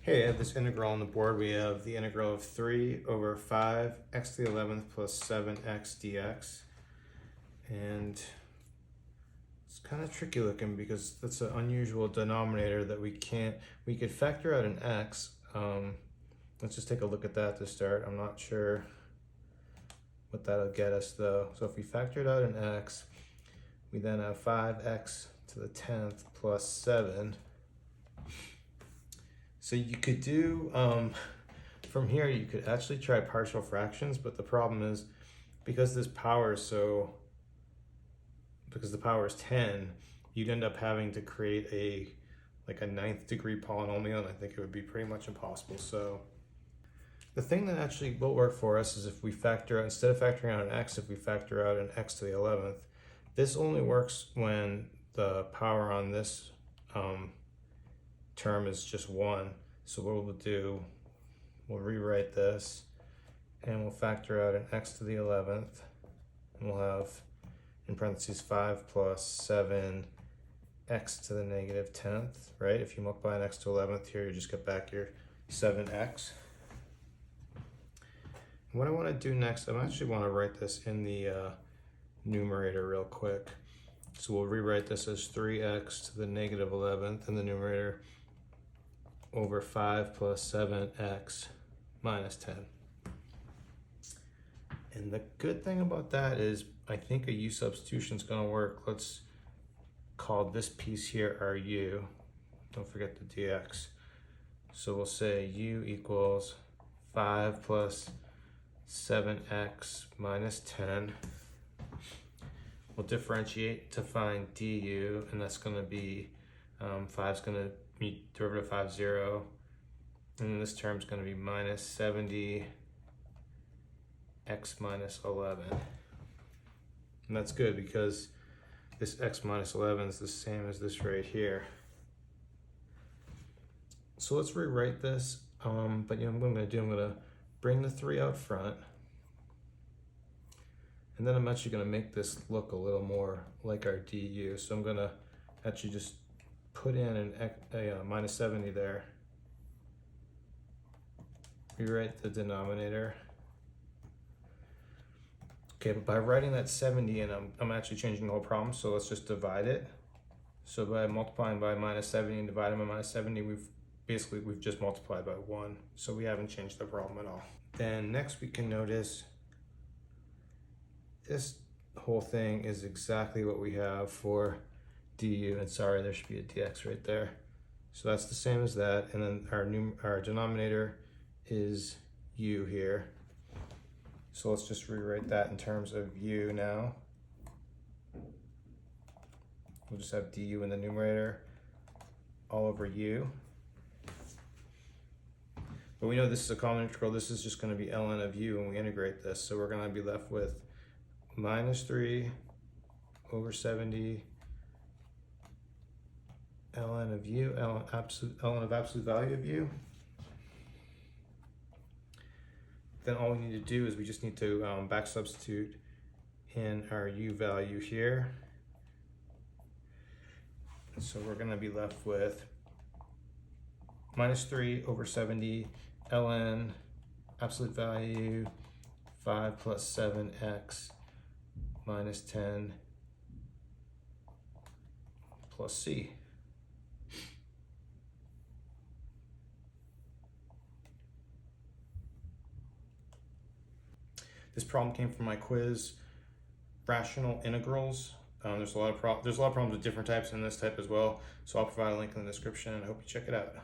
Hey, I have this integral on the board. We have the integral of 3 over 5 x to the 11th plus 7x dx. And it's kind of tricky looking because that's an unusual denominator that we could factor out an x. Let's just take a look at that to start. I'm not sure what that'll get us though. So if we factored out an x, we then have 5x to the 10th plus 7. So you could do, from here, you could actually try partial fractions, but the problem is because the power is 10, you'd end up having to create like a 9th degree polynomial, and I think it would be pretty much impossible. So the thing that actually will work for us is if we factor out, instead of factoring out an x, if we factor out an x to the 11th, this only works when the power on this term is just 1. So what we'll do, we'll rewrite this and we'll factor out an x to the 11th, and we'll have in parentheses 5 plus 7 x to the negative 10th, right? If you multiply an x to 11th here, you just get back your 7x. What I want to do next, I actually want to write this in the numerator real quick. So we'll rewrite this as 3x to the negative 11th in the numerator over 5 plus 7x minus 10. And the good thing about that is I think a u substitution is going to work. Let's call this piece here our u. Don't forget the dx. So we'll say u equals 5 plus 7x minus 10. We'll differentiate to find du, and that's going to be 5 is going to be derivative of 5, 0. And then this term is going to be minus 70 x minus 11. And that's good because this x minus 11 is the same as this right here. So let's rewrite this. But what I'm going to do, I'm going to bring the 3 out front. And then I'm actually going to make this look a little more like our du. So I'm going to actually just put in a minus 70 there. Rewrite the denominator. Okay, but by writing that 70 in, I'm actually changing the whole problem, so let's just divide it. So by multiplying by minus 70 and dividing by minus 70, we've just multiplied by 1, so we haven't changed the problem at all. Then next we can notice this whole thing is exactly what we have for du, and sorry, there should be a dx right there. So that's the same as that, and then our denominator is u here. So let's just rewrite that in terms of u now. We'll just have du in the numerator all over u. But we know this is a common integral. This is just going to be ln of u when we integrate this. So we're going to be left with minus 3 over 70 ln of u, ln of absolute value of u. Then all we need to do is we just need to back substitute in our u value here. So we're going to be left with minus 3 over 70 ln absolute value 5 plus 7x minus 10 plus c. This problem came from my quiz, rational integrals. There's a lot of problems with different types and this type as well. So I'll provide a link in the description, and I hope you check it out.